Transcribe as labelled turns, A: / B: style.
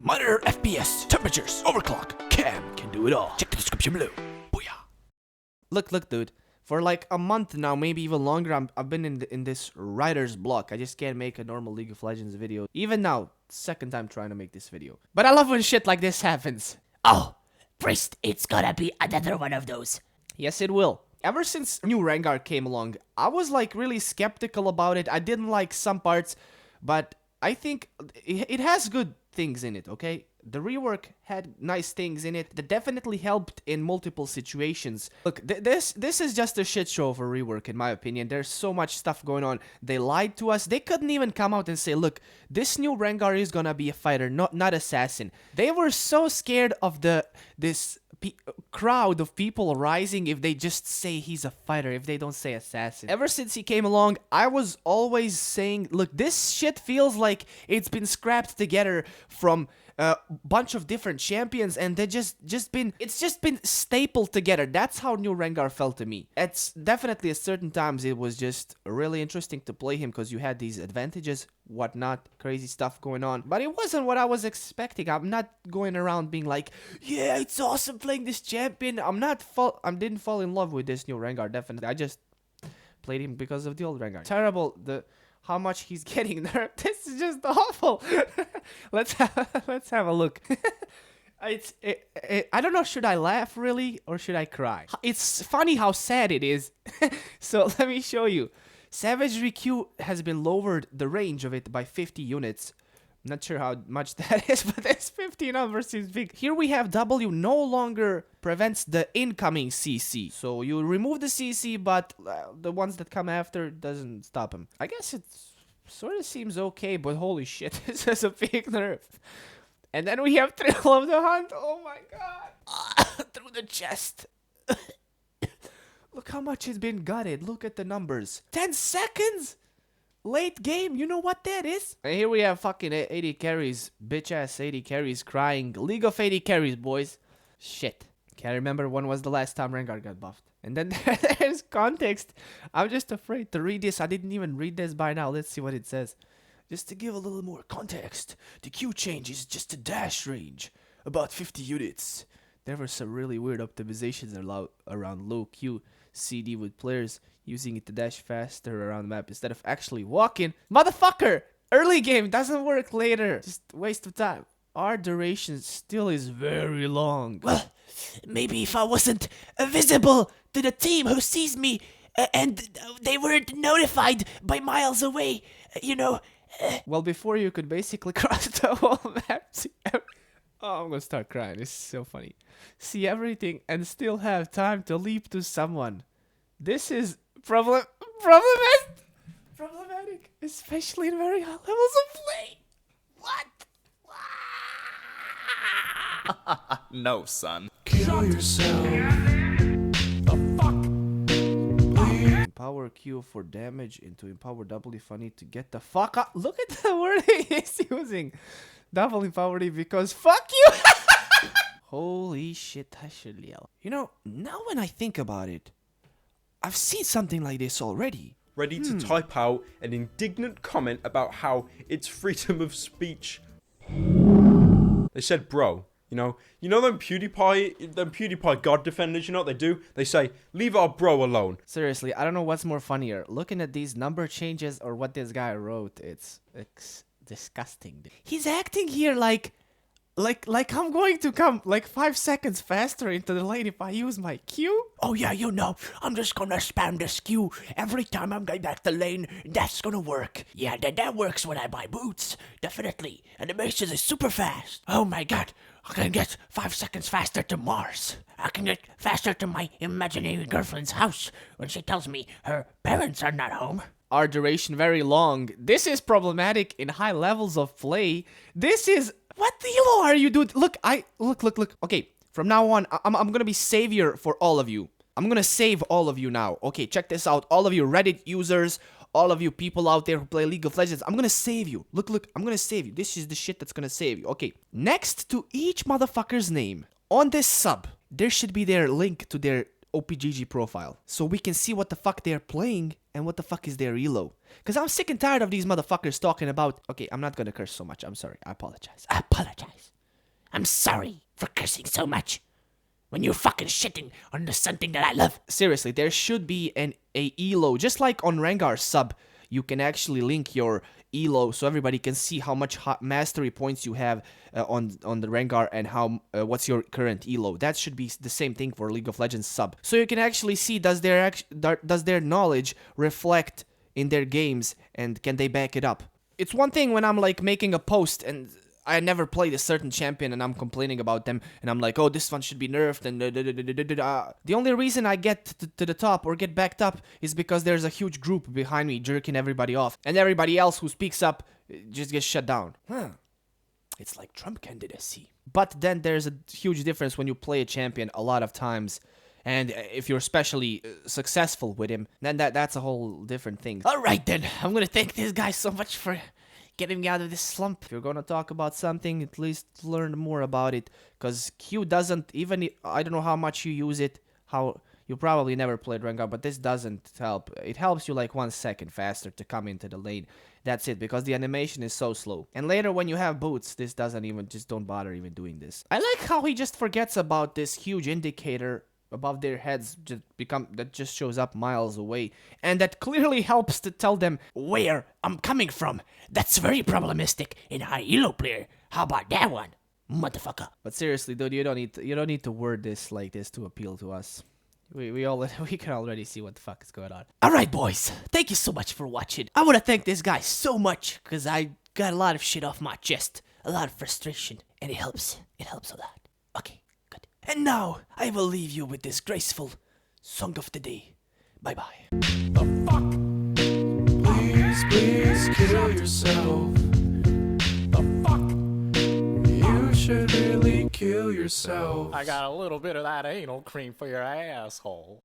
A: Monitor FPS, temperatures, overclock, cam can do it all. Check the description below. Booyah. Look, dude. For like a month now, maybe even longer, I've been in this writer's block. I just can't make a normal League of Legends video. Even now, second time trying to make this video. But I love when shit like this happens.
B: Oh, Priest, it's gonna be another one of those.
A: Yes, it will. Ever since new Rengar came along, I was like really skeptical about it. I didn't like some parts, but I think it has good things in it, okay? The rework had nice things in it that definitely helped in multiple situations. Look, this is just a shit show for rework in my opinion. There's so much stuff going on. They lied to us. They couldn't even come out and say, look, this new Rengar is gonna be a fighter, not assassin. They were so scared of this crowd of people rising if they just say he's a fighter, if they don't say assassin. Ever since he came along, I was always saying, look, this shit feels like it's been scrapped together from a bunch of different champions, and they it's just been stapled together. That's how new Rengar felt to me. It's definitely at certain times it was just really interesting to play him because you had these advantages, whatnot, crazy stuff going on. But it wasn't what I was expecting. I'm not going around being like, yeah, it's awesome playing this champion. I didn't fall in love with this new Rengar, definitely. I just played him because of the old Rengar. Terrible, how much he's getting nerfed. This is just awful. let's have a look. I don't know, should I laugh really or should I cry? It's funny how sad it is. So let me show you. Savagery Q has been lowered the range of it by 50 units. Not sure how much that is, but this 50 number seems big. Here we have W no longer prevents the incoming CC. So you remove the CC, but the ones that come after doesn't stop him. I guess it sort of seems okay, but holy shit, this is a big nerf. And then we have Thrill of the Hunt. Oh my god. Through the chest. Look how much it's been gutted. Look at the numbers. 10 seconds? Late game, you know what that is? And here we have fucking 80 carries, bitch ass 80 carries crying. League of 80 carries, boys. Shit. Can't remember when was the last time Rengar got buffed. And then there's context. I'm just afraid to read this. I didn't even read this by now. Let's see what it says. Just to give a little more context, the Q change is just a dash range, about 50 units. There were some really weird optimizations around low Q CD with players using it to dash faster around the map instead of actually walking. Motherfucker! Early game doesn't work later. Just waste of time. Our duration still is very long.
B: Well, maybe if I wasn't visible to the team who sees me and they weren't notified by miles away, you know.
A: Well, before you could basically cross the whole map. Oh, I'm gonna start crying. This is so funny. See everything and still have time to leap to someone. This is problematic, especially in very high levels of play.
B: What?
C: No, son.
A: Kill yourself. The fuck? Empower Q for damage into empower W funny to get the fuck up. Look at the wording he's using. Double empower D because fuck you. Holy shit, I should yell. You know, now when I think about it, I've seen something like this already.
C: Ready to type out an indignant comment about how it's freedom of speech. They said, bro, you know them PewDiePie God defenders, you know what they do? They say, leave our bro alone.
A: Seriously, I don't know what's more funnier, looking at these number changes or what this guy wrote. It's disgusting. He's acting here like I'm going to come like 5 seconds faster into the lane if I use my Q.
B: Oh yeah, you know, I'm just gonna spam this Q every time I'm going back the lane. That's gonna work. Yeah, that works when I buy boots. Definitely. Animation is super fast. Oh my god, I can get 5 seconds faster to Mars. I can get faster to my imaginary girlfriend's house when she tells me her parents are not home.
A: Our duration very long. This is problematic in high levels of play. This is... What the hell are you doing? Look. Okay, from now on, I'm gonna be savior for all of you. I'm gonna save all of you now. Okay, check this out. All of you Reddit users, all of you people out there who play League of Legends, I'm gonna save you. Look, I'm gonna save you. This is the shit that's gonna save you. Okay, next to each motherfucker's name, on this sub, there should be their link to their OPGG profile. So we can see what the fuck they're playing and what the fuck is their elo. Because I'm sick and tired of these motherfuckers talking about... Okay, I'm not gonna curse so much. I'm sorry. I apologize.
B: I apologize. I'm sorry for cursing so much. When you're fucking shitting on something that I love.
A: Seriously, there should be a elo. Just like on Rengar sub, you can actually link your elo so everybody can see how much mastery points you have on the Rengar and how what's your current elo. That should be the same thing for League of Legends sub. So you can actually see does their knowledge reflect in their games and can they back it up. It's one thing when I'm like making a post and I never played a certain champion and I'm complaining about them and I'm like, oh, this one should be nerfed and the only reason I get to the top or get backed up is because there's a huge group behind me jerking everybody off and everybody else who speaks up just gets shut down.
B: It's like Trump candidacy.
A: But then there's a huge difference when you play a champion a lot of times, and if you're especially successful with him, then that's a whole different thing.
B: Alright then, I'm gonna thank this guy so much for getting me out of this slump.
A: If you're gonna talk about something, at least learn more about it, because Q doesn't, even, I don't know how much you use it, how, you probably never played Rengar, but this doesn't help. It helps you like 1 second faster to come into the lane. That's it, because the animation is so slow. And later when you have boots, this doesn't even, just don't bother even doing this. I like how he just forgets about this huge indicator above their heads that just shows up miles away, and that clearly helps to tell them
B: where I'm coming from. That's very problematic in high elo player. How about that one, motherfucker?
A: But seriously, dude, you don't need to word this like this to appeal to us. We can already see what the fuck is going on.
B: Alright, boys, thank you so much for watching. I want to thank this guy so much because I got a lot of shit off my chest, a lot of frustration, and it helps a lot. Okay, good. And now I will leave you with this graceful song of the day. Bye bye.
D: The fuck? Please kill yourself. The fuck? You should really kill yourself.
E: I got a little bit of that anal cream for your asshole.